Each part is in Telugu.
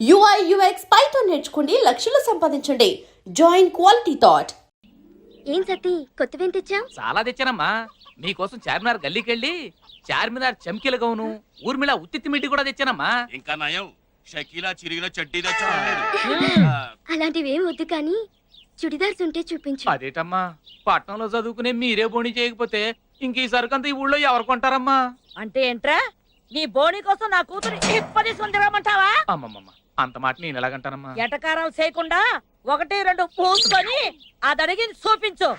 UI UX పైథాన్ నేర్చుకోండి, లక్షలు సంపాదించండి. Join quality thought. ఏం సతీ కొత్తవేం తెచ్చావు? చాలా తెచ్చానమ్మా. మీకోసం చార్మినార్ గల్లీకెళ్ళి చార్మినార్ చమ్కీల గౌను, ఊర్మిళ ఉత్తిత్తి మిడ్డి కూడా తెచ్చానమ్మా. ఇంకా నయం, షకీలా చిరిగిన చడ్డీ తెచ్చా. అలాంటివి ఏం వద్దు కానీ చుడిదార్స్ ఉంటే చూపించు. అదేటమ్మా, పట్నంలో చదువుకునే మీరే బోణి చేయకపోతే ఇంక ఈ సరుకంతా ఈ ఊళ్ళో ఎవరు కొంటారమ్మా? అంటే ఏంట్రా, నీ బోని కోసం నా కూతురు ఇప్పదీసుకుని తిరగమంటావా? అమ్మమ్మమ్మ, అంత మాట నేను ఎలాగంటానమ్మా? ఎటకారాలు చేయకుండా 1-2 పూసుకొని అది అడిగింది చూపించు.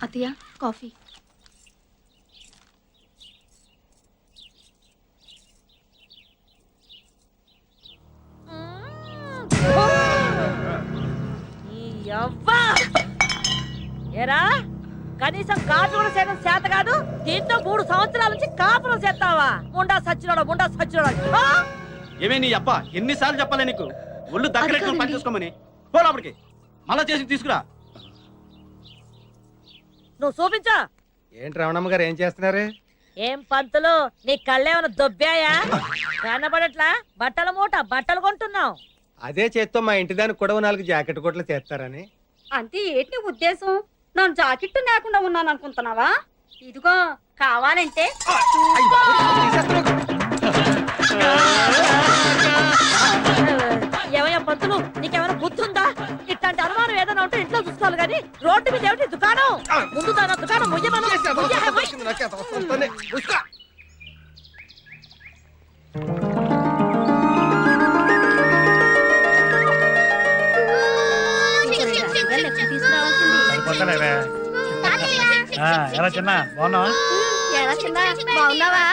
అత్తయ్య కాఫీ. ఏరా, కనీసం కాపు కూడా చేయడం చేత కాదు, దీంతో 3 సంవత్సరాల నుంచి కాపురం చేస్తావా? ముండా సచ్చినోడా. ఏమే నీ అబ్బా, ఎన్నిసార్లు చెప్పాలి నీకు? ఒళ్ళు దగ్గర పని చేసుకోమని. పోరాపడికి మళ్ళా చేసి తీసుకురా. నువ్వు చూపించా. ఏంటి రమణమ్మ గారు ఏం చేస్తున్నారు? ఏం పంతులు, నీ కళ్ళేమన్నా దొబ్బాయా? కనబడట్లా? బట్టల మూట బట్టలు కొంటున్నావు. అదే చేత్తో మా ఇంటి దానికి కూడా 4 జాకెట్ కోట్లు చేస్తారని. అంతే ఏంటి ఉద్దేశం? నన్ను జాకెట్టు లేకుండా ఉన్నాను అనుకుంటున్నావా? ఇదిగో కావాలంటే ఏమయ్యా పంతులు, నీకేమైనా బుద్ధుందా? ఇట్లాంటి అనుమానం ఏదైనా ఉంటే ఇంట్లో చూసుకోవాలి కానీ రోడ్డు మీద ఏమిటి దుకాణం? ముందు దాని దుకాణం ముయ్యమను. ఎలా చిన్న బాగున్నావా? బాగున్నావా?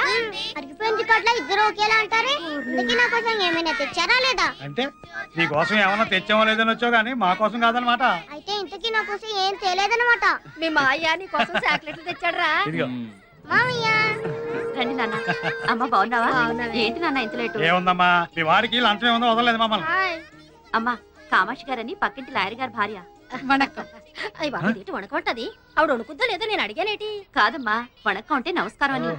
అరటిపండు కట్ల ఇద్దరు ఒకేలా అంటారే, అందుకే నా కోసం ఏమైనా తెచ్చారా లేదా? అంటే నీ కోసం ఏమన్నా తెచ్చామో లేదని వచ్చావు కానీ మా కోసం కాదనమాట. అయితే ఇంతకీ నా కోసం ఏం తేలేదన్నమాట. మీ మాయ నీ కోసం చాక్లెట్లు తెచ్చాడురా. ఇదిగో మామయ్య రండి నాన్న. అమ్మ బాగున్నావా? ఏంటి నాన్న ఇంత లేటు? ఏముందమ్మా, మీ వాడికి లంచం ఏముందో వదలలేదు మమ్మల్ని. అమ్మా కామాక్షి గారని పక్కింటి లాయర్ గారి భార్య. వణక్కం. అయ్యి బాబు ఏంటి వణకమంటది? ఆవిడ వణుకుద్దా లేదో నేను అడిగానేటి. కాదమ్మా, వణక్కం అంటే నమస్కారం అని.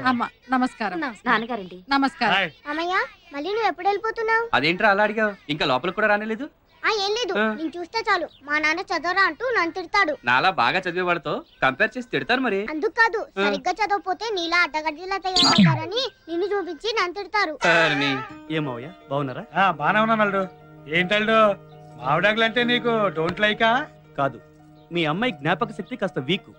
అమ్మ నమస్కారం. నాన్నగారండి. నమస్కారం. హాయ్. మామయ్య మళ్ళీ నువ్వు ఎప్పుడు వెళ్ళిపోతున్నావు? అదేంట్రా అలా అడిగావు? ఇంకా లోపలికి కూడా రానేలేదు? ఏం లేదు, నేను చూస్తే చాలు మా నాన్న చదవరా అంటూ నన్ను తిడతాడు. నాలా బాగా చదివేవాడితో కంపేర్ చేసి తిడతారు మరి. అందుకు కాదు, సరిగ్గా చదవకపోతే నీలా అడ్డగడ్డిలా తయారవుతారని నిన్ను చూపించి నన్ను తిడతారు. ఏమయ్యా, బాగున్నారా? బానే ఉన్నాను అల్లుడు. ఏంటల్డు మావిడాకులు అంటే నీకు డోంట్ లైకా? కాదు, మీ అమ్మాయి జ్ఞాపక శక్తి కాస్త వీక్.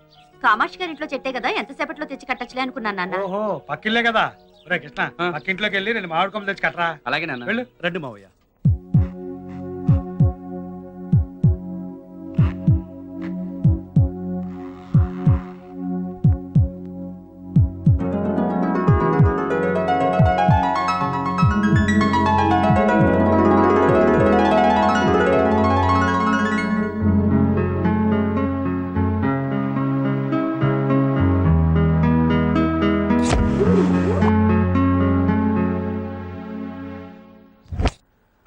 కామాక్షి గారి ఇంట్లో చెట్టే కదా, ఎంతసేపట్లో తెచ్చి కట్టచ్చులే అనుకున్నాను నాన్న. ఓహో పక్కిల్లే కదా. రే కృష్ణ, పక్కింట్లోకి వెళ్ళి నేను మామిడి కొమ్మ తెచ్చి కట్టరా. అలాగే నాన్న, వెళ్ళు. రండి మావయ్య.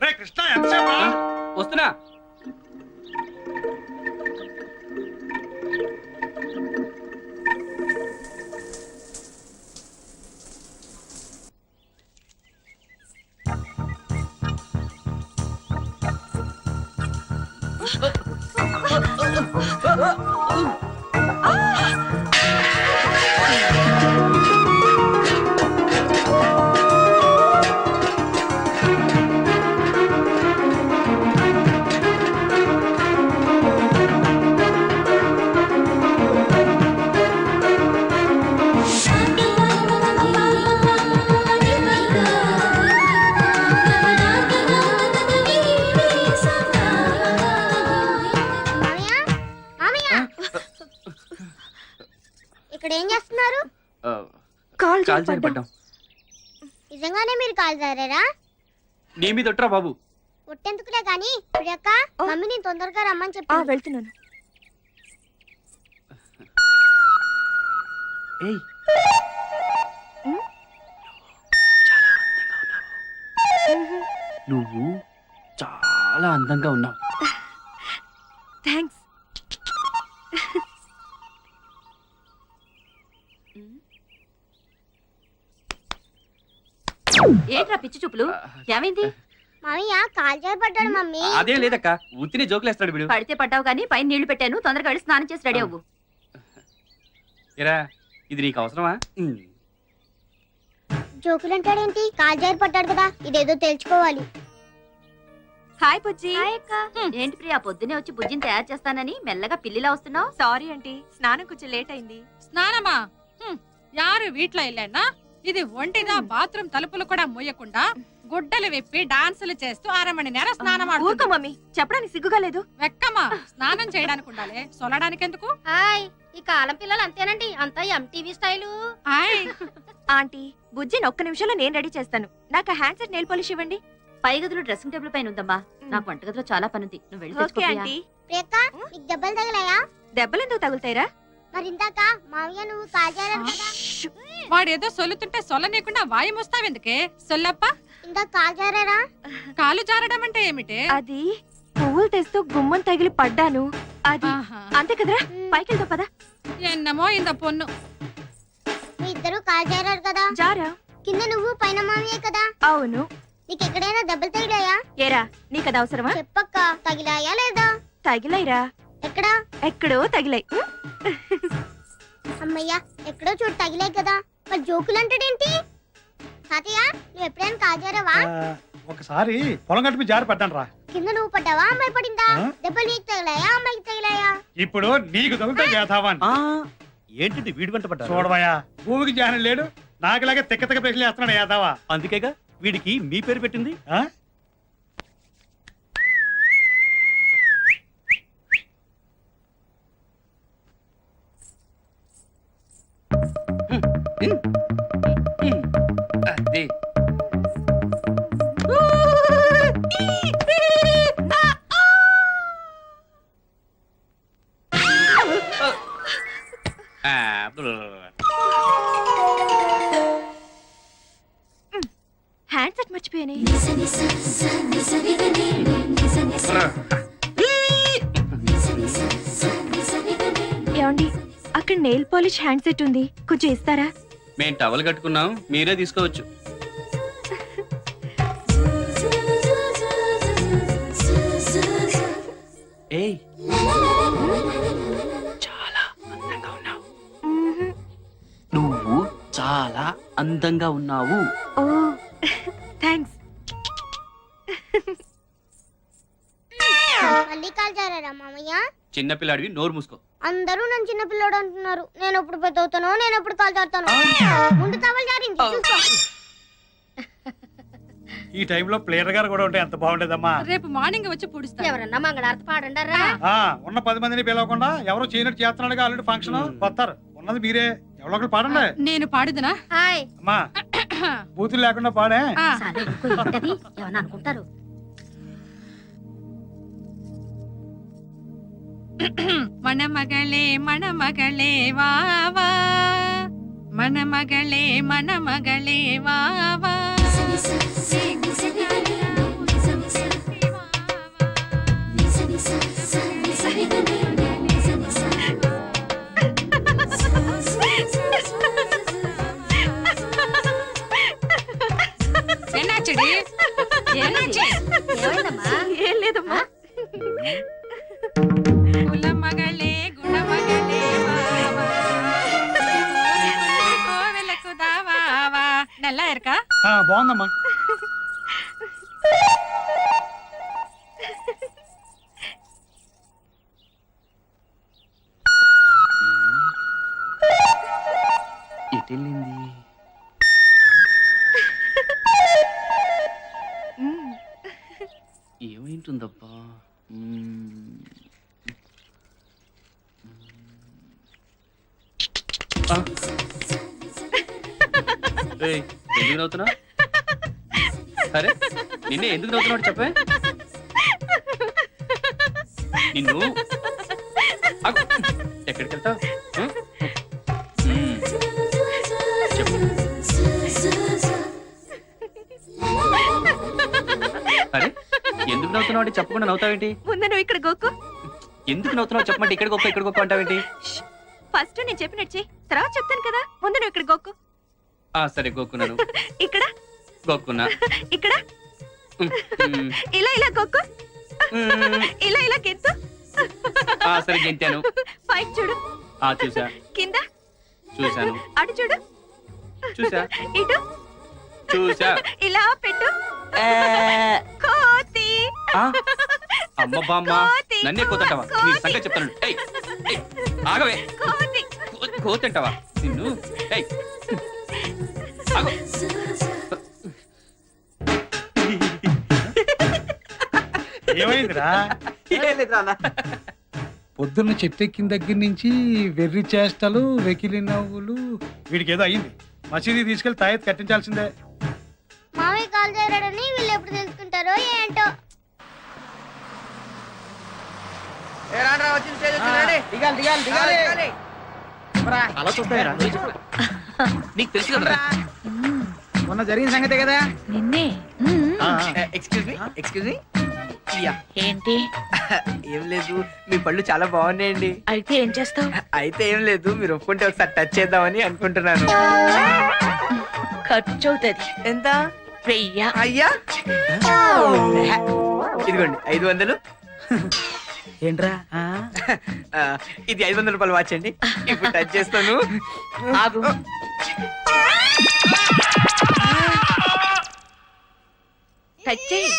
రే కృష్ణ, ఎంతసేపు? వస్తున్నా. ఇక్కడ ఏం చేస్తున్నారు? కాలు జారి పడ్డాం. నిజంగానే మీరు కాలు జారారా? నీ మీద ఒట్రా బాబు. ఒట్టెందుకులే గాని ప్రియక్క, మమ్మీని తొందరగా రమ్మని చెప్పి. వెళ్తున్నాను. ఏయ్, నువ్వు చాలా అందంగా ఉన్నావు. థ్యాంక్స్. ఏంట్రా పిచ్చి చూపులు? ఏమైంది? మామయ్య కాలు జారి పడ్డాడు మమ్మీ. అదేం లేదక్క, ఉత్తిని జోకులు వేస్తాడు వీడు. పడితే పడ్డావు కానీ పైన నీళ్లు పెట్టాను, తొందరగా వెళ్ళి స్నానం చేసి రెడీ అవ్వు. ఏరా, ఇది నీకు అవసరమా? జోకులు అంటాడేంటి? కాలు జారి పడ్డాడు కదా, ఇదేదో తెలుసుకోవాలి. హాయ్ బుజ్జి. ఏంటి ప్రియా, పొద్దునే వచ్చి బుజ్జిని తయారు చేస్తానని మెల్లగా పిల్లిలా వస్తున్నావు? సారీ ఆంటీ, స్నానం కొంచెం లేట్ అయింది. స్నానమా? యారు వీట్ల ఇల్లేనా ఇది? ఒంటిదా బాత్రూమ్ తలుపులు కూడా మూయకుండా గుడ్డలు విప్పి డాన్సులు చేస్తూ 1/2 మణి నేర స్నానం ఊరుకో మమ్మీ, చెప్పడానికి సిగ్గుగా లేదు. వెక్కమా, స్నానం చేయడానికి ఉండాలి, సొలడానికి ఎందుకు? హాయ్, ఈ కాలం పిల్లలు అంతేనండి, అంతా ఎంటీవీ స్టైలు. హాయ్ ఆంటీ, బుజ్జిని ఒక్క నిమిషంలో నేను రెడీ చేస్తాను. నాకు హ్యాండ్ సెట్ నెయిల్ పాలిష్ ఇవ్వండి. పై గదిలో డ్రెస్సింగ్ టేబుల్ పైన ఉందమ్మా, నాకు వంటగదిలో చాలా పని ఉంది, నువ్వు వెళ్ళి తెచ్చుకో ప్రియా. ప్రియక్క, నీకు దెబ్బలు తగిలాయా? దెబ్బలు ఎందుకు తగులుతాయిరా? మరి ఇందాక మామయ్య నువ్వు కాలు జారాడు కదా, వాడేదో సొల్లుతుంటే సొల్లనీయకుండా వాయం వస్తావెందుకే? సొల్లప్ప, ఇందాక కాలు జారారా? కాలు జారడం అంటే ఏమిటి? అది పువ్వులు తెస్తూ గుమ్మం తగిలి పడ్డాను, అది ఆహా. అంతే కదరా. పైకి వెళ్తావు పదా. ఎన్నమో ఇంద పొన్ను. మీ ఇద్దరు కాలు జారారు కదా, జారా? కింద నువ్వు పైన మామయ్య కదా. అవును. నీకు ఎక్కడైనా దెబ్బలు తగిలాయా? ఏరా, నీకది అవసరమా? చెప్పక్క, తగిలాయా లేదా? తగిలైరా. ఎక్కడా? ఎక్కడో తగిలై. అమ్మయ్యా, ఎక్కడో చోటు తగిలాయి కదా, మరి జోకులు అంటాడేంటి? తాతయ్య, నువ్వు ఎప్పుడైనా కాలు జారావా? ఒకసారి పొలం గట్టు మీద జారి పడ్డాను రా. కింద నువ్వు పడ్డావా, అమ్మాయి పడిందా? దెబ్బలు నీకు తగిలాయా, అమ్మాయికి తగిలాయా? ఇప్పుడు నీకు తగులుతా చేతావా? ఏంటి వీడి వెంట పడ్డా? చూడవయ్యా, భూమికి జానం లేడు, నాకులాగే తిక్క తిక్క ప్రశ్నలు వేస్తున్నాడు యాదవా. అందుకేగా వీడికి మీ పేరు పెట్టింది. ఆ? అదే హ్యాండ్ సెట్ మర్చిపోయానే. ఏమండి, అక్కడ నెయిల్ పాలిష్ హ్యాండ్ సెట్ ఉంది, కొంచెం ఇస్తారా? మేము టవల్ కట్టుకున్నాం, మీరే తీసుకోవచ్చు. ఏయ్, చాలా అందంగా ఉన్నావు. నువ్వు చాలా అందంగా ఉన్నావు. ఓ థ్యాంక్స్. మళ్ళీ కాలు జారారా మామయ్య? చిన్నపిల్లాడివి, నోరు మూసుకో. అందరూ నన్ను చిన్న పిల్లడు అంటున్నారు. నేను ఎప్పుడు పెద్ద అవుతానో, నేను ఎప్పుడు కాలు జారుతానో. ముందు తవలు జారింది, చూసుకో. ఈ టైంలో ప్లేయర్ గారు కూడా ఉంటే ఎంత బాగుండేదమ్మా. రేపు మార్నింగ్ వచ్చి పుడుస్తా. ఎవరన్నా మంగళారతి పాడండారా? ఉన్న 10 మందిని పిలవకుండా ఎవరో చేయనట్టు చేస్తున్నాడు ఆల్రెడీ ఫంక్షన్ వస్తారు. ఉన్నది మీరే, ఎవరో ఒకరు పాడండి. నేను పాడుదునా? హాయ్. అమ్మా, బూతులు లేకుండా పాడే. ఏమన్నా అనుకుంటారు. మన మగళే వావా, మన మగళే వావా. ఎన్నాచడి? ఏం లేదమ్మా. కులమగళే గుణమగళే వావా, కోవెలకు దావావా. నల్లా ఎరకా? బాగుందమ్మా. ఎటెళ్ళింది? ఏమైంటుందబ్బా? ఎందుకు నవ్వుతున్నా? సరే, నిన్నే ఎందుకు నవ్వుతున్నావు చెప్పే. నిన్ను ఎక్కడికి వెళ్తావు? అరే, ఎందుకు నవ్వుతున్నావు అంటే చెప్పకుండా నవ్వుతావేంటి? ముందు నువ్వు ఇక్కడ గోకు. ఎందుకు నవ్వుతున్నావు చెప్పమంటే ఇక్కడ గొప్ప అంటావేంటి? ఫస్ట్ నేను చెప్పినట్టు తర్వాత చెప్తాను కదా. ముందు నువ్వు ఇక్కడ గోకు. సరే, గోక్కున్నాను. ఇక్కడ గోక్కున్నా. ఇక్కడ ఇలా ఇలా కొక్కు, ఇలా ఇలా కెత్తు. సరే గెంతాను. పైకి చూడు. చూసా. కింద చూసాను. అటు చూడు. చూసా. ఇటు చూసా. ఇలా పెట్టు. కోతి. అమ్మ బామ్మ నన్నే కోతంటావా? నీ సంగతి చెప్తాను. ఆగవే. కోతి. కోతంటావా నిన్ను? ఆగు. ఏమైందిరా? పొద్దున్న చెట్టెక్కిన దగ్గర నుంచి వెర్రి చేష్టలు, వెకిలి నవ్వులు, వీడికి ఏదో అయింది. మసీదీ తీసుకెళ్లి తాయెత్తు కట్టించాల్సిందే. మామయ్య కాల్ చేరాడని వీళ్ళు ఎప్పుడు తెలుసుకుంటారో ఏంటో. అలా చూస్తాయరా? నీకు తెలుసు కదరా మొన్న జరిగిన సంగతే కదా. నిన్నే. ఎక్స్క్యూజ్ మీ ఏంటి? ఏం లేదు, మీ పళ్ళు చాలా బాగున్నాయండి. అయితే ఏం చేస్తావు? అయితే ఏం లేదు, మీరు ఒప్పుకుంటే ఒకసారి టచ్ చేద్దామని అనుకుంటున్నాను. ఖర్చు అవుతుంది. ఎంత? 1000. అయ్యా ఇదిగోండి 500. ఏంట్రా? ఇది 500 రూపాయలు వాచ్ అండి. ఇప్పుడు టచ్ చేస్తాను. ఆగు. టచ్ చేయి.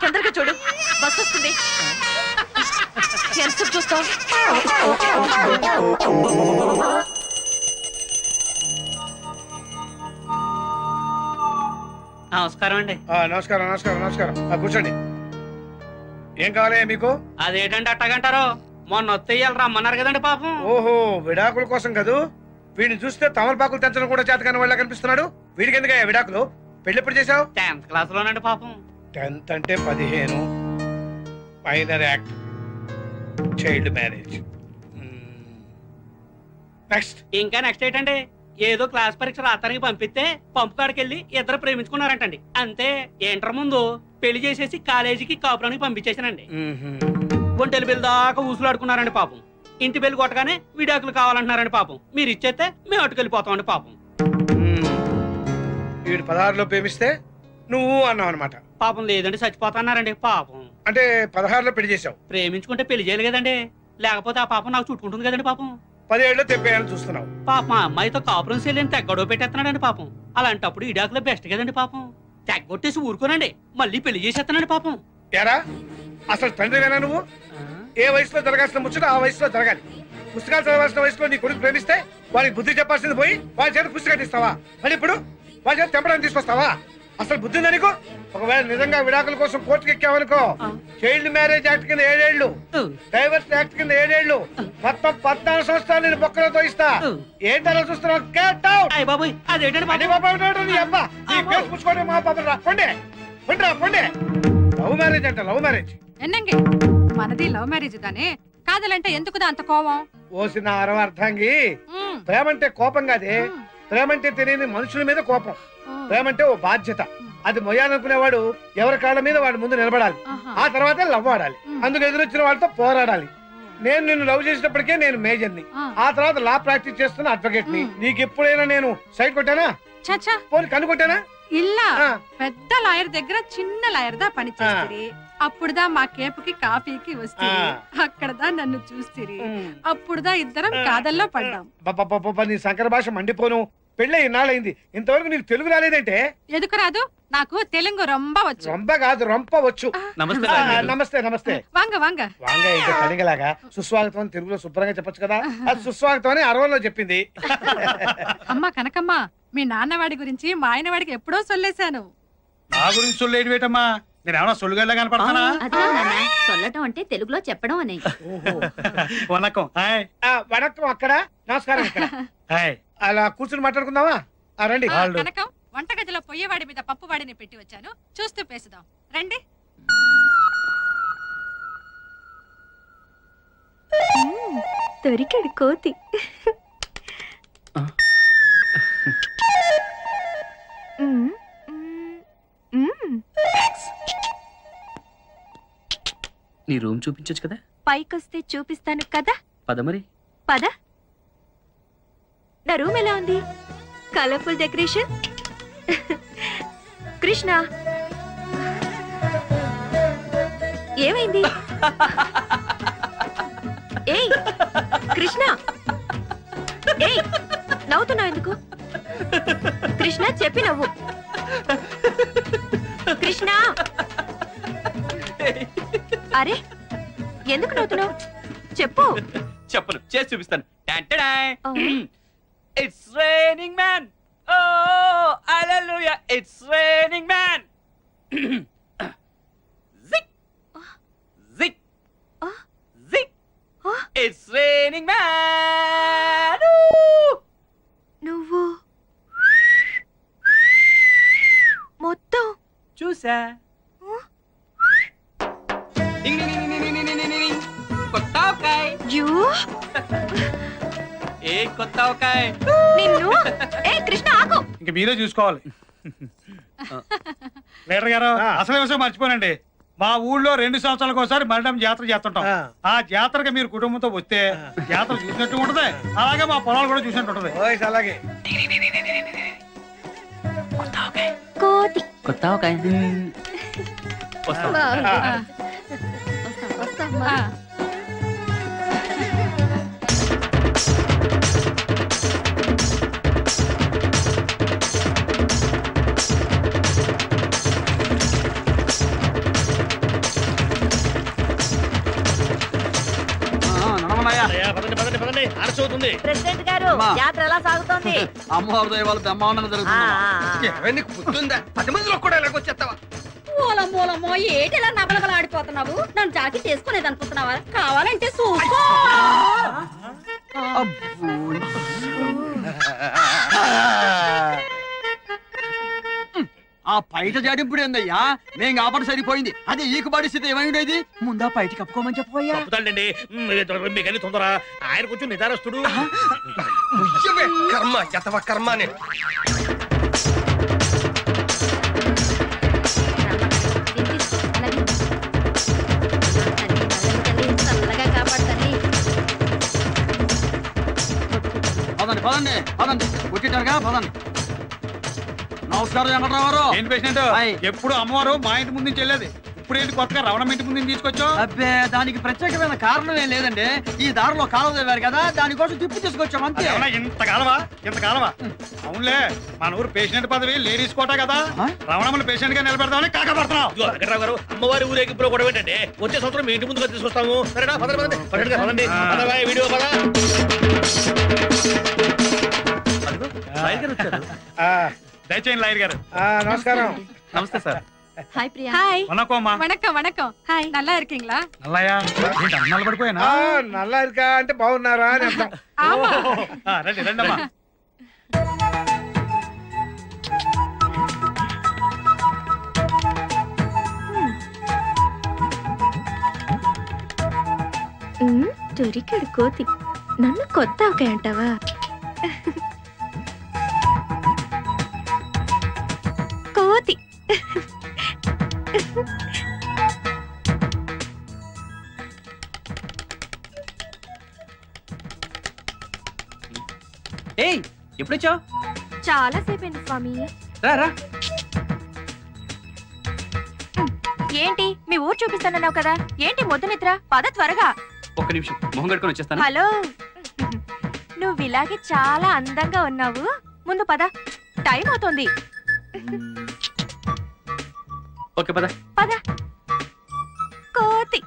తొందరగా చూడు, బస్ వస్తుంది. ఎంత చూస్తావు? నమస్కారం అండి. నమస్కారం నమస్కారం నమస్కారం. కూర్చోండి. ఏం కావాలి మీకు? అదేంటంటే అట్టగంటారు? మొన్న వత్తేయాలి రమ్మన్నారు కదండి పాపం. ఓహో, విడాకుల కోసం కదూ? వీడిని చూస్తే తమలపాకులు తెచ్చడం కూడా చేతకాని వాళ్ళ కనిపిస్తున్నాడు. వీడికి ఎందుకయ్యా విడాకులు? పెళ్లి ఎప్పుడు చేసావు? 10th క్లాస్ లోనండి పాపం. 10th అంటే 15. Minor act, child marriage. Next. ఇంకా నెక్స్ట్ ఏంటండి? ఏదో క్లాస్ పరీక్ష రాతానికి పంపిస్తే పంపు కాడికి వెళ్ళి ఇద్దరు ప్రేమించుకున్నారంటండి. అంతే. ఇంటర్ ముందు పెళ్లి చేసేసి కాలేజీకి కాపురానికి పంపించేసానండి. ఒంటెలు బిల్ దాకా ఊసులాడుకున్నారండి పాపం. ఇంటి బిల్లు కొట్టగానే విడాకులు కావాలంటున్నారండి పాపం. మీరు ఇచ్చేస్తే మేము అటుకెళ్ళిపోతామండి పాపం. వీడు 16లో ప్రేమిస్తే నువ్వు అన్నావు అనమాట. పాపం లేదండి, చచ్చిపోతున్నారండి పాపం. అంటే 16లో పెళ్లి చేసావు. ప్రేమించుకుంటే పెళ్లి చేయాలి కదండి, లేకపోతే ఆ పాపం నాకు చుట్టుకుంటుంది కదండి పాపం. 17లో తెప్పేయాలని చూస్తున్నావు. పాపం ఆ అమ్మాయితో కాపురం చేయలేని తెగ్గడో పెట్టేస్తున్నాడండి పాపం. అలాంటప్పుడు ఇడాకులో బెస్ట్ కదండి పాపం. తెగ్గొట్టేసి ఊరుకోనండి, మళ్ళీ పెళ్లి చేసేస్తున్నాడు పాపం. ఎరా, అసలు తండ్రివేనా నువ్వు? ఏ వయసులో జరగాల్సిన ముచ్చట ఆ వయసులో జరగాలి. పుస్తకాలు చదవాల్సిన వయసులో నీ కొడుకు ప్రేమిస్తే వాడికి బుద్ధి చెప్పాల్సింది పోయి వాళ్ళ చేత పుస్తకాలు ఇస్తావా? మరి ఇప్పుడు వాళ్ళ చేత తెంపడానికి తీసుకొస్తావా? అసలు బుద్ధి ఉందా నీకు? ఒకవేళ నిజంగా విడాకుల కోసం కోర్టుకు ఎక్కావనుకో, చైల్డ్ మ్యారేజ్ యాక్ట్ కింద 7 ఏళ్లు, డైవర్స్ యాక్ట్ కింద 7 ఏళ్లు, మొత్తం 14 సంవత్సరాలు నేను బొక్కలతో ఇస్తా. ఏంటలా చూస్తున్నావు? Get out. బాబోయ్, అదేంటండి నీ అబ్బా, నీ కేసు పుచ్చుకోండి. మా పాప రా, పొండే పొండి పొండే. లవ్ మ్యారేజ్ అంట, లవ్ మ్యారేజ్. ఎన్నంగి మనది లవ్ మ్యారేజ్ దానే, కాదలంటే ఎందుకుదా అంత కోపం? ఓసిన అర్థంగి, ప్రేమంటే కోపం కాదే. ప్రేమంటే తెలియని మనుషుల మీద కోపం. ప్రేమంటే ఓ బాధ్యత. అది మొయ్యాలనుకునేవాడు ఎవరి కాళ్ళ మీద వాడి ముందు నిలబడాలి. ఆ తర్వాత లవ్ ఆడాలి. అందుకు ఎదురొచ్చిన వాళ్ళతో పోరాడాలి. నేను నిన్ను లవ్ చేసేటప్పటికే నేను మేజర్ని, ఆ తర్వాత లా ప్రాక్టీస్ చేస్తున్న అడ్వకేట్ ని. నీకు ఎప్పుడైనా నేను సైడ్ కొట్టానా? పోనీ కన్ను కొట్టానా? ఇలా పెద్ద లాయర్ దగ్గర చిన్న లాయర్ దా పని చేస్తుంది. అప్పుడుదా మా కేపుకి కాఫీకి వస్తే అక్కడదా నన్ను చూస్తే అప్పుడుదా ఇద్దరం కాదల్లో పడ్డాం. నీ సంకర భాష మండిపోను. పెళ్ళి ఇన్నాళ్ళైంది, ఇంతవరకు నీకు తెలుగు రాలేదంటే? ఎందుకు రాదు? నాకు తెలుగు రొంబ వచ్చు. రొంబ కాదు, రొంప వచ్చు. నమస్తే నమస్తే. వాంగ వాంగ వాంగ ఇంకా కనిగలాగా సుస్వాగతం అని తెలుగులో శుభ్రంగా చెప్పొచ్చు కదా. అది సుస్వాగతం అని 60లో చెప్పింది. అమ్మా కనకమ్మ, మీ నాన్నవాడి గురించి మా ఆయనవాడికి ఎప్పుడో సొల్లేశాను. నా గురించి సొల్లేడు వేటమ్మా? నేను ఏమన్నా సొల్లుగల్లా కనపడతానా? సొల్లటం అంటే తెలుగులో చెప్పడం అని. వణకం. వణకం అక్కడ, నమస్కారం ఇక్కడ. అలా కూర్చుని మాట్లాడుకుందామా? రండి. కనకం, వంటగదిలో పొయ్యేవాడి మీద పప్పువాడిని పెట్టి వచ్చాను, చూస్తూ పేసుదాం రండి. దొరికాడు కోతి. నీ రూమ్ చూపించొచ్చు కదా? పైకొస్తే చూపిస్తాను కదా. పద మరి. పద. నా రూమ్ ఎలా ఉంది? కలర్ఫుల్ డెకరేషన్, కృష్ణ ఏమైంది? ఏయ్ కృష్ణ, ఏయ్ నవ్వుతున్నావు ఎందుకు? కృష్ణ చెప్పి నవ్వు. కృష్ణ, అరే ఎందుకు నవ్వుతున్నావు? చెప్పు. చెప్పను, చేసి చూపిస్తాను. Oh. It's raining man. Oh hallelujah, it's raining man. జిక్ జిక్ జిక్, ఇట్స్ రైనింగ్ మ్యాన్. నువ్వు మొత్తం చూసా. కొత్త ఆవకాయ. యూ ఏ కొత్త ఆవకాయ? నిన్ను. ఏ కృష్ణ ఆగు. ఇంక మీరే చూసుకోవాలి. లీడర్ గారు, అసలు విషయం మర్చిపోనండి. మా ఊళ్ళో 2 సంవత్సరాలకు ఒకసారి మరణం జాతర చేస్తుంటాం. ఆ జాతరకి మీరు కుటుంబంతో వస్తే జాతర చూసినట్టు ఉంటది, అలాగే మా పొలాలు కూడా చూసినట్టు ఉంటది. అలాగే కోతి. కొత్త ఆవకాయ. ప్రెసిడెంట్ గారు, యాత్ర ఎలా సాగుతోంది? అమ్మవారి దయవల్ల బ్రహ్మాండంగా జరుగుతుంది. నీకు పుట్టుందా? 10 మందిలో కూడా ఎలాగొచ్చేస్తావా? మూలమూలమో ఏటిలా నగలగల ఆడిపోతున్నావు? నన్ను జాకెట్ వేసుకునేది అనుకుంటున్నావా? కావాలంటే చూసుకో. ఆ పైట జాడింపుడు ఏందయ్యా? మేం కాబట్టి సరిపోయింది. అదే ఈకు పరిస్థితి ఏమైండేది? ముందా పైట కప్పుకోమని చెప్పబోయా. తప్పుతాండి, మీకని తొందర. ఆయన కొంచెం నిదారస్తుడు. కర్మ చెత్తవ కర్మనే. చల్లగా కాపాడుతుంది. పదండి పదండి పదండి, పుట్టింటారుగా పదండి. నమస్కారం వెంకటరావు. ఏంటి పేషెంట్? ఎప్పుడు అమ్మవారు మా ఇంటి ముందు నుంచి వెళ్ళేది, ఇప్పుడు ఏంటి కొత్తగా రవణం ఇంటి ముందు తీసుకొచ్చావు? అబ్బే, దానికి ప్రత్యేకమైన కారణం ఏం లేదండి. ఈ దారిలో కాలువ తవ్వారు కదా, దానికోసం తిప్పి తీసుకొచ్చాం అంతే. ఇంతకాలమా? అవునులే, మన ఊరు పేషెంట్ పదవి లేడీస్ కోటా కదా, రవణమ్మని పేషెంట్ గా నిలబెడదామని కాకపడుతున్నావు. వెంకటరావు గారు, అమ్మవారి ఊరేగి ఇప్పుడు కూడా ఏంటంటే వచ్చే సంవత్సరం మీ ఇంటి ముందుగా తీసుకొస్తాము. సరేనా? పదండి పదండి. వీడియో పద. దయచేయండి లాయర్ గారు. నమస్కారం. నమస్తే సార్. హాయ్ ప్రియా. హాయ్. వణకమ్మా. వణకం. హాయ్. நல்லா இருக்கீங்களா? నల్లయ్య, ఏంటి అన్నాలు పడిపోయానా? నల్లా ఇరుకా అంటే బాగున్నారా అని అర్థం. రండి రండమ్మా. దొరికాడు కోతి. నన్ను కొత్త ఆవకాయ అంటావా? కోతి. ఏయ్, ఎప్పుడొచ్చావు? చాలా సేపైంది స్వామి. రా రా. ఏంటి మీ ఊరు చూపిస్తానన్నావు కదా, ఏంటి మొద్దు నిద్ర? పద త్వరగా. ఒక్క నిమిషం, మొహం కడుకొని వచ్చేస్తాను. హలో, నువ్వు ఇలాగే చాలా అందంగా ఉన్నావు. ముందు పద, టైం అవుతోంది. ఓకే పద పద. కోతి.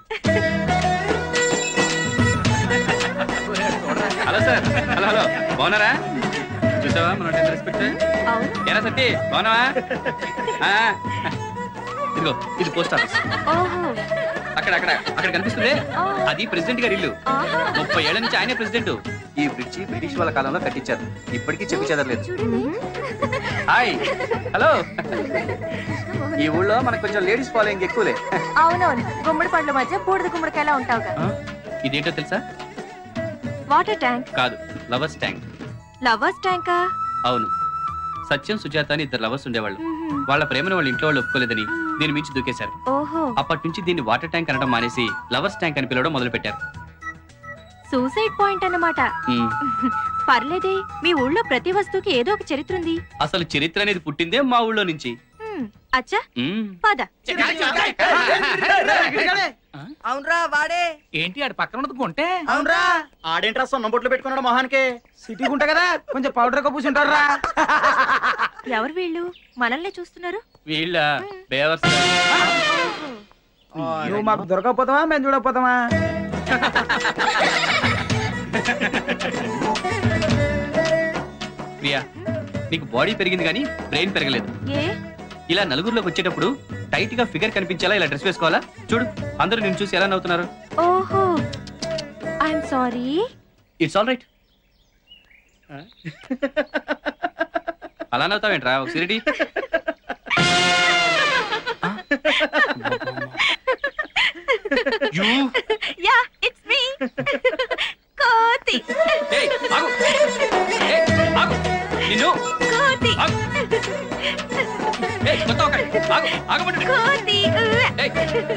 Hello sir. హలో హలో, బాగున్నారా? చూసావా మన రెస్పెక్ట్? అవును. ఏరా సత్తి, బాగున్నావా? ఇదిగో, ఇది పోస్ట్ ఆఫీస్. ఓహో, అక్కడ అక్కడ అక్కడ కనిపిస్తుంది, అది ప్రెసిడెంట్ గారి ఇల్లు. 30 ఏళ్ల నుంచి ఆయనే ప్రెసిడెంట్. ఈ బ్రిడ్జి బ్రిటిష్ వాళ్ళ కాలంలో కట్టించారు, ఇప్పటికీ చెక్కు చెదరలేదు. హాయ్. హలో. ఈ ఊళ్ళో మనకు కొంచెం లేడీస్ ఫాలోయింగ్ ఎక్కువలే. అవునవును, గుమ్మడి పండ్ల మధ్య బూడిద గుమ్మడికాయలా ఉంటావుగా. ఇదేంటో తెలుసా? వాటర్ ట్యాంక్ కాదు, లవర్స్ ట్యాంక్. లవర్స్ ట్యాంకా? అవును. సత్యం సుజాత అని 2 లవర్స్ ఉండేవాళ్ళు. వాళ్ళ ప్రేమను వాళ్ళ ఇంట్లో వాళ్ళు ఒప్పుకోలేదని దీని మించి దూకేశారు. ఓహో. అప్పటి నుంచి దీన్ని వాటర్ ట్యాంక్ అనడం మానేసి లవర్స్ ట్యాంక్ అని పిలవడం మొదలు పెట్టారు. సూసైడ్ పాయింట్ అన్నమాట. పర్లేదే, మీ ఊళ్ళో ప్రతి వస్తువుకి ఏదో ఒక చరిత్ర ఉంది. అసలు చరిత్ర అనేది పుట్టిందే మా ఊళ్ళో నుంచి. అచ్చా పద. అవునరా వాడే. ఏంటి ఆడు పక్కన ఉన్నది కొంటే? అవునరా ఆడేంట్రా సొన్న బొట్లు పెట్టుకున్నాడు మొహానికి. సిటీ ఉంటా కదా, కొంచెం పౌడర్ పూసుంటారా. ఎవరు వీళ్ళు మనల్ని చూస్తున్నారు? వీళ్ళ బేవర్స్. నువ్వు మాకు దొరకకపోతావా, మేము చూడకపోతామా? ప్రియా, నీకు బాడీ పెరిగింది కానీ బ్రెయిన్ పెరగలేదు. ఏ ఇలా నలుగురిలోకి వచ్చేటప్పుడు టైట్ గా ఫిగర్ కనిపించేలా ఇలా డ్రెస్ వేసుకోవాలా? చూడు, అందరూ నిన్ను చూసి ఎలా నవ్వుతున్నారు. ఓహో, I'm sorry. It's all right. అలా నవ్వుతావేంట్రా? ఒక సిరిడి. Yeah, it's me. కోతి. ఏయ్, ఆగు. ఏయ్, ఆగు. నిన్ను. కోతి. ఆగు. ఏయ్, కొత్త ఆవకాయ. ఆగు, ఆగమంటే. కోతి. ఏయ్,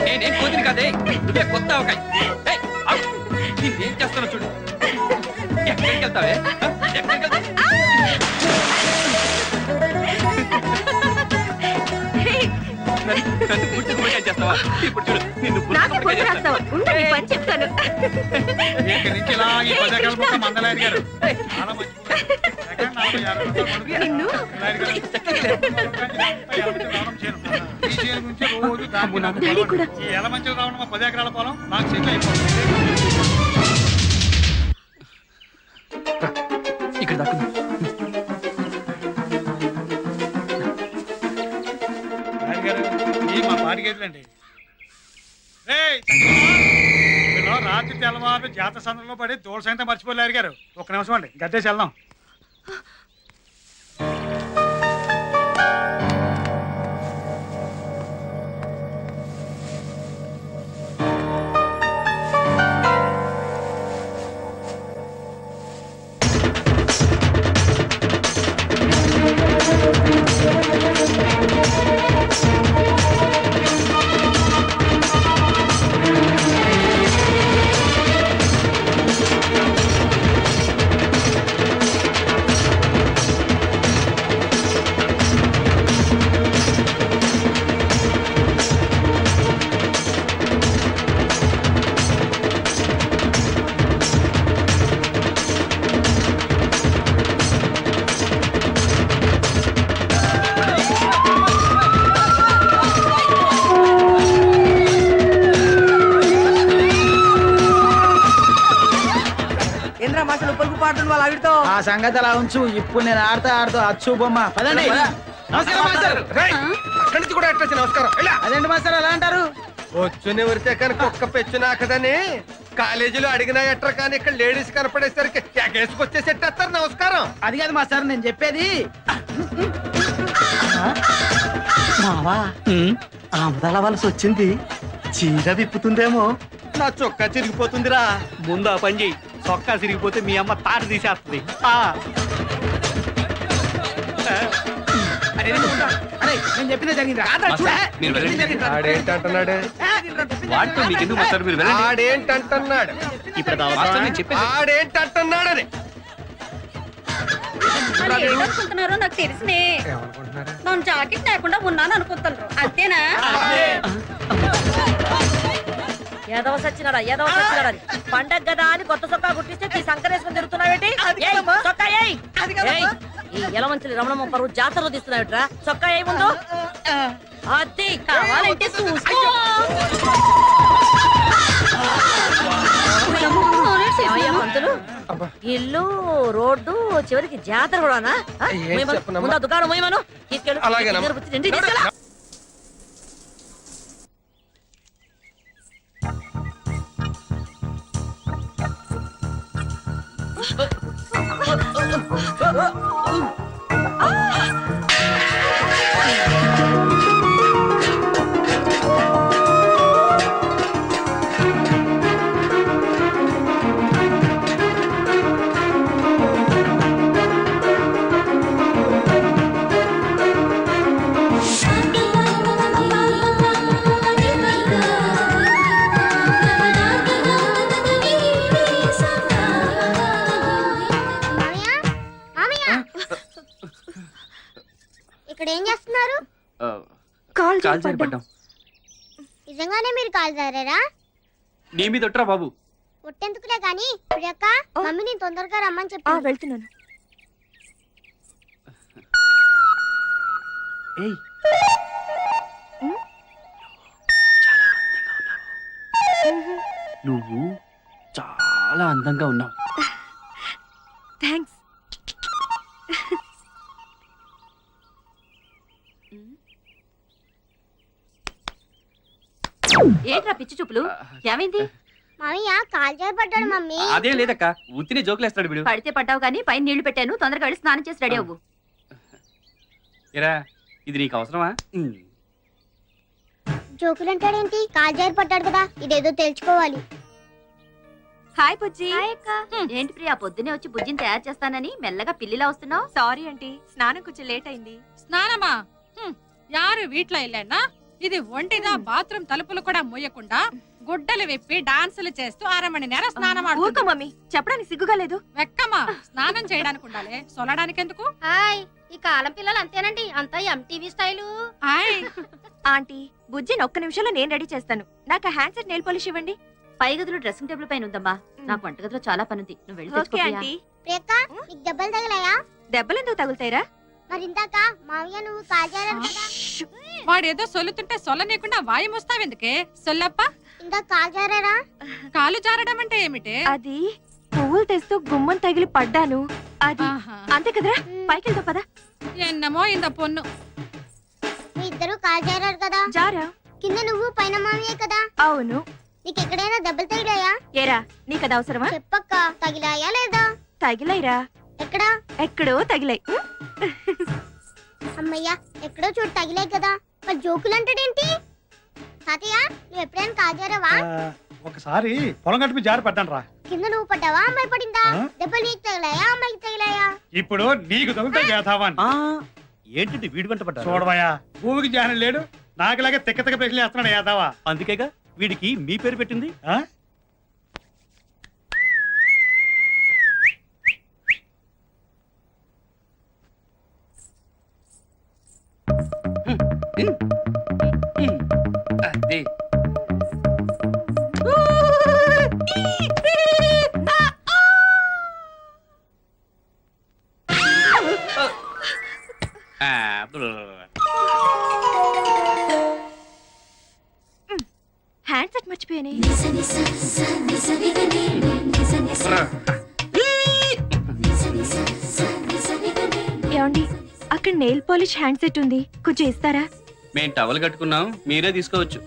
నేనేం కోతిని కాదే. నువ్వే కొత్త ఆవకాయ. ఏయ్, ఆగు. నేనేం చేస్తానో చూడు. ఎక్కడికి వెళ్తావే? ఎక్కడికి వెళ్తావు? నన్ను పుట్టి గుమ్మడికాయ చేస్తావా? ఇప్పుడు చూడు, నిన్ను పుట్టి నాకే గుమ్మడికాయ పొద్దు చేస్తాను. రాస్తావా? ఉండు, నీ పని చెప్తాను. ఇక్కడి నుంచి ఇలా ఈ 10 ఎకరాల మొత్తం మందలాయర్ గారు చాలా మంచి ఎకరం 40-50 రూపాయలు పడుతుంది. నిన్ను మందలాయర్ గారు ఈ చేను నుంచి రోజు దాన్ని డాడీ కూడా. ఈ ఎలమంచిలో రావడం 10 ఎకరాల పొలం నాకు సెటిల్ అయిపోతుంది. ఇక్కడ దాక్కుంది. నాయర్ గారు, ఈ మా పాడిగేట్లండి. రాత్రి తెల్లవారు జాతర సందర్లో పడి దూడ సంగతి మర్చిపోలేరు గారు. ఒక్క నిమిషం అండి, గట్టేసి వెళ్దాం. ఏంద్రా మాసలు పొలుపు పాడుతుంది వాళ్ళ ఆవిడతో. ఆ సంగతి అలా ఉంచు, ఇప్పుడు నేను ఆడుతూ అచ్చు బొమ్మ. పదండి. నమస్కారం మాస్టర్. రేయ్, అక్కడి నుంచి కూడా ఎట్లా నమస్కారం. ఇలా అదేంటి మాస్టర్ అలా అంటారు? వచ్చుని ఉరితే కానీ కుక్క పెచ్చునా కదని కాలేజీలో అడిగినా ఎట్రా కానీ ఇక్కడ లేడీస్ కనపడేసరికి ఎగేసుకొచ్చేసి ఎట్టేస్తారు. నమస్కారం. అది కాదు మాస్టర్ నేను చెప్పేది. మావా ఆముదాల వలస వచ్చింది, చీర విప్పుతుందేమో. నా చొక్కా చిరిగిపోతుందిరా. ముందు ఆ పని చెయ్యి, చొక్కా సిరిగిపోతే మీ అమ్మ తాట తీసేస్తుంది. అరే నేను చెప్పిందే జరిగిందా? మీరు వెళ్ళండి. ఆడేంటంటున్నాడు? వాటితో మీకెందుకు మాస్టర్? మీరు వెళ్ళండి. ఆడేంటంటున్నాడు? ఇప్పుడు మాస్టర్ నేను చెప్పేది. ఆడేంటంటున్నాడు అని ఏమనుకుంటున్నారో నాకు తెలిసినే. నేను జాకెట్ లేకుండా ఉన్నాను అనుకుంటున్నారు, అంతేనా? ఏదో సచ్చినాడా పండగ కదా అని కొత్త చొక్కా గుర్తిస్తే ఈ సంకరేసుకుని తిరుగుతున్నావేంటి? ఏయ్, చొక్కా ఏయ్. ఏయ్, ఈ ఎలమంచిలి రమణమ్మ పరువు జాతరలో తీస్తున్నావేట్రా? చొక్కా ఏయ్ ముందు. అది కావాలంటే చూసుకో. ఏమయ్యా పంతులు, ఇల్లు రోడ్డు చివరికి జాతర కూడానా? ముందు ఆ దుకాణం పోయమను తీసుకెళ్ళు. అలాగేనమ్మా. తిరుపతి తిండి తీసుకెళ్ళా. కాల్ జారి పడ్డాం. నిజంగానే మీరు కాల్ జారారా? నీ మీద ఒట్టురా బాబు. ఒట్టెందుకులే గాని ప్రియక్క మమ్మీని తొందరగా రమ్మని చెప్పి వెళ్తున్నాను. ఏయ్ నువ్వు చాలా అందంగా ఉన్నావు. థ్యాంక్స్. ఏంట్రా పిచ్చి చూపులు? ఏమైంది? మామయ్య కాల్ జారి పడ్డాడు మమ్మీ. అదేం లేదక్క, ఉత్తినే జోకులేస్తాడు వీడు. పడితే పడ్డావు కానీ పైన నీళ్లు పెట్టాను, తొందరగా వెళ్ళి స్నానం చేసి రెడీ అవ్వు. ఏరా ఇది నీకు అవసరమా? జోకులు అంటాడేంటి? కాల్ జారి పడ్డాడు కదా, ఇదేదో తెలుసుకోవాలి. హాయ్ బుజ్జి. ఏంటి ప్రియా, పొద్దునే వచ్చి బుజ్జిని తయారు చేస్తానని మెల్లగా పిల్లిలా వస్తున్నావు? సారీ ఆంటీ, స్నానం కొంచెం లేట్ అయింది. స్నానమా? యారు వీట్లో వెళ్ళానా? ఇది ఒంటిదా బాత్రూమ్ తలుపులు కూడా మూయకుండా గుడ్డలు విప్పి డాన్సులు చేస్తూ 6 మణి నేర స్నానం ఊరుకో మమ్మీ, చెప్పడానికి సిగ్గుగా లేదు. వెక్కమ్మా, స్నానం చేయడానికి ఉండాలి, సొలడానికి ఎందుకు? హాయ్, ఈ కాలం పిల్లలు అంతేనండి, అంతా ఎంటీవీ స్టైలు. హాయ్ ఆంటీ, బుజ్జిని ఒక్క నిమిషంలో నేను రెడీ చేస్తాను. నాకు హ్యాండ్సెట్ నెయిల్ పాలిష్ ఇవ్వండి. పై గదిలో డ్రెస్సింగ్ టేబుల్ పైన ఉందమ్మా. నాకు వంటగదిలో చాలా పనుంది, నువ్వు వెళ్ళి తెచ్చుకో ప్రియా. ప్రియక్క నీకు దెబ్బలు తగిలాయా? దెబ్బలు ఎందుకు తగులుతాయిరా? మరి ఇందాక మామయ్య నువ్వు కాల్ జారారు కదా. వాడేదో సొల్లుతుంటే సొల్లనీయకుండా వాయి ముస్తావెందుకే? సొల్లప్ప, ఇందాక కాల్ జారారా? కాలు జారడం అంటే ఏమిటి? అది పువ్వులు తెస్తూ గుమ్మం తగిలి పడ్డాను. అది అంతే కదరా, పైకి వెళ్తా పదా. ఎన్నమో ఇంత పొన్ను. మీ ఇద్దరు కాల్ జారారు కదా. జారా? కింద నువ్వు పైన మామయ్య కదా. అవును. నీకు ఎక్కడైనా దెబ్బలు తగిలాయా? ఏరా, నీకు అది అవసరమా? చెప్పక్క, తగిలాయా లేదా? తగిలాయిరా. ఎక్కడా? ఎక్కడో తగిలాయి. అమ్మయ్యా, ఎక్కడో చోటు తగిలాయి కదా. మరి జోకులు అంటాడేంటి? తాతయ్య నువ్వు ఎప్పుడైనా కాల్ జారావా? ఒకసారి పొలం గట్టు మీద జారి పడ్డాను రా. కింద నువ్వు పడ్డావా, అమ్మాయి పడిందా? దెబ్బలు నీకు తగిలాయా, అమ్మాయికి తగిలాయా? ఇప్పుడు నీకు తగులుతాయి చేతావని. ఏంటి వీడి వెంట పడ్డా? చూడవయ్యా, భూమికి జ్ఞానం లేడు, నాకులాగే తిక్క తిక్క ప్రశ్నలు వేస్తున్నాడు యాదావా. అందుకేగా వీడికి మీ పేరు పెట్టింది. అదే హ్యాండ్సెట్ మర్చిపోయానే. ఏమండి, అక్కడ నెయిల్ పాలిష్ హ్యాండ్సెట్ ఉంది, కొంచెం ఇస్తారా? మేము టవల్ కట్టుకున్నాం, మీరే తీసుకోవచ్చు.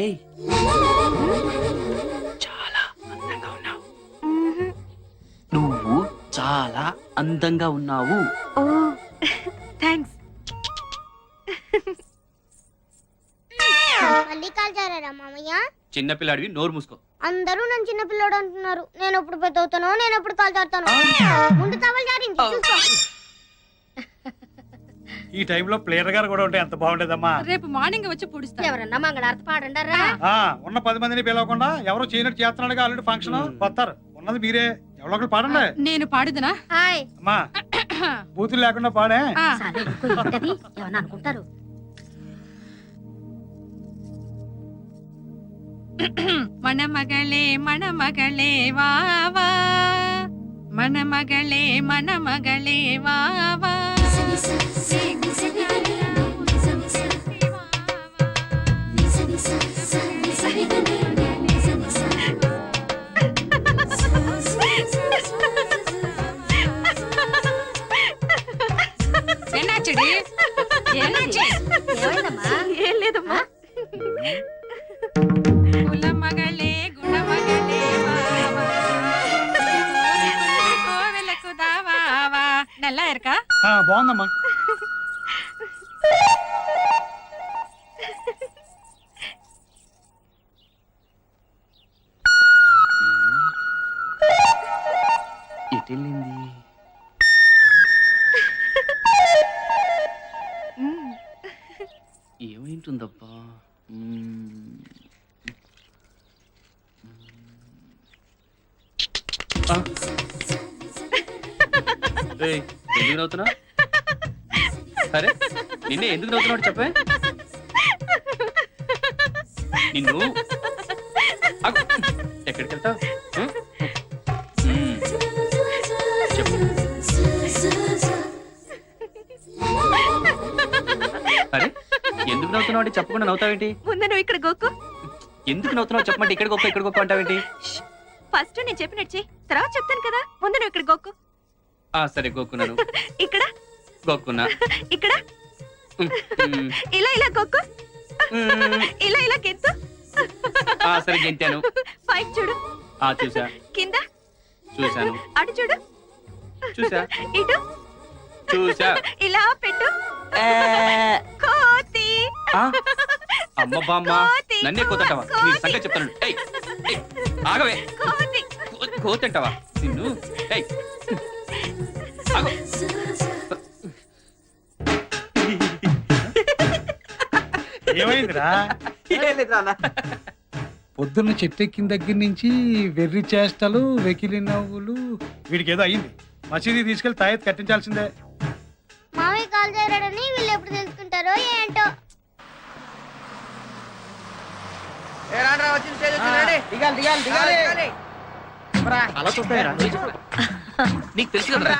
ఏయ్ చాలా అందంగా ఉన్నావు. నువ్వు చాలా అందంగా ఉన్నావు. ఓ థ్యాంక్స్. మళ్ళీ కాల్ జారారా మామయ్య? చిన్నపిల్లాడివి, నోరు మూసుకో. అందరూ నన్ను చిన్న పిల్లోడు అంటున్నారు. నేను ఎప్పుడు పెద్ద అవుతానో, నేను ఎప్పుడు కాల్ జారుతాను. ముందు టవల్ జారింది, చూసుకో. ఈ టైంలో ప్లేయర్ గారు కూడా ఉంటే ఎంత బాగుండేదమ్మా. రేపు మార్నింగ్ వచ్చి పుడుస్తా. ఎవరన్నా మంగళారతి పాడండారా? ఉన్న 10 మందిని పిలవకుండా ఎవరో చేయనట్టు చేస్తున్నాడుగా ఆల్రెడీ ఫంక్షన్ వస్తారు. ఉన్నది మీరే, ఎవరో ఒకరు పాడండి. నేను పాడుదునా? హాయ్ అమ్మా, బూతులు లేకుండా పాడే. ఏమన్నా అనుకుంటారు. మన మగళే మన మగళే వావా, మన మగళే మన మగళే వావా. ఎన్నాచడి ఎన్నాచి? ఏం లేదమ్మా. కులమగళే గుణమగళే వావా, కోవెలకు దావావా. నల్లా ఎరకా? బాగుందమ్మా. ఎటెళ్ళింది? ఏమైంటుందబ్బా? ఎందుకు నవ్వుతున్నావు? సరే నిన్నే ఎందుకు నవ్వుతున్నావు చెప్పే. నిన్ను ఆగు. ఎక్కడికి వెళ్తావు? చెప్పు. అరే ఎందుకు నవ్వుతున్నావు అంటే చెప్పకుండా నవ్వుతావేంటి? ముందు నువ్వు ఇక్కడ గోకు. ఎందుకు నవ్వుతున్నావు చెప్పమంటే ఇక్కడ గొప్ప అంటావేంటి? ఫస్ట్ నేను చెప్పినట్టు చెయ్యి, తర్వాత చెప్తాను కదా. ముందు నువ్వు ఇక్కడ గోకు. సరే గోక్కున్నాను. ఇక్కడ గోక్కున్నా. ఇక్కడ ఇలా ఇలా గోకు. ఇలా ఇలా గెంతు. సరే గెంతాను. పైకి చూడు. చూసా. కింద చూసాను. అటు చూడు. చూసా. ఇటు చూసా. ఇలా పెట్టు. కోతి. అమ్మ బామ్మ నన్నే కోతంటావా? నీ సంగతి చెప్తాను. ఆగవే. కోతంటావా నిన్ను? ఆగు. ఏమైందిరా? పొద్దున్న చెట్టెక్కిన దగ్గర నుంచి వెర్రి చేష్టలు, వెకిలి నవ్వులు, వీడికి ఏదో అయింది. మసీదీ తీసుకెళ్లి తాయెత్తు కట్టించాల్సిందే. మామయ్య కాల్ చేరాడని వీళ్ళు ఎప్పుడు తెలుసుకుంటారో ఏంటో. అలా చూస్తారా? నీకు తెలుసు కదా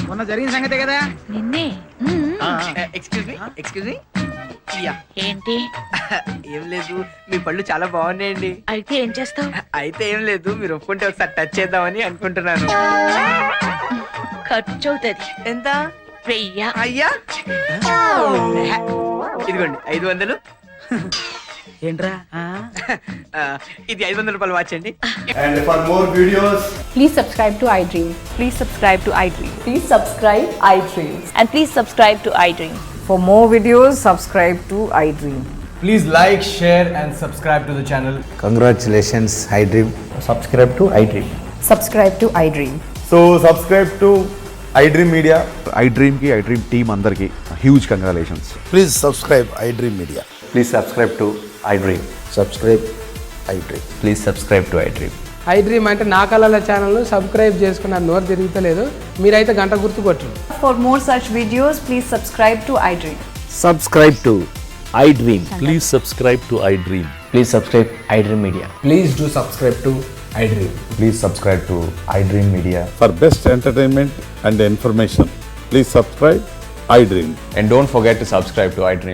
మొన్న జరిగిన సంగతే కదా. నిన్నే. ఎక్స్క్యూజ్ మీ ఏంటి? ఏం లేదు, మీ పళ్ళు చాలా బాగున్నాయండి. అయితే ఏం చేస్తావు? అయితే ఏం లేదు, మీరు ఒప్పుకుంటే ఒకసారి టచ్ చేద్దామని అనుకుంటున్నాను. ఖర్చు అవుతుంది. ఎంత? 1000. అయ్యా ఇదిగోండి 500. ఏంట్రా ఇది 500 రూపాయలు వాచ్ అండి. And for more videos, please subscribe to iDream. Please subscribe to iDream. Please subscribe iDream. And please subscribe to iDream. For more videos, subscribe to iDream. please like, share and subscribe to the channel. Congratulations, iDream. Subscribe to iDream. Subscribe to iDream. So subscribe to iDream Media. iDream ki iDream team andarki huge congratulations. Please subscribe iDream Media. Please subscribe to iDream. Subscribe iDream. Please subscribe to iDream. iDream అంటే నా కళల ఛానల్ సబ్స్క్రైబ్ చేసుకున్న నోరు తిరుగుతలేదు. మీరైతే గంట గుర్తు కొట్టండి. For more such videos, please subscribe to iDream. Subscribe to iDream. Please subscribe to iDream. Please subscribe iDream Media. Please do subscribe to iDream. Please subscribe to iDream Media. For best entertainment and information, please subscribe iDream. And don't forget to subscribe to iDream.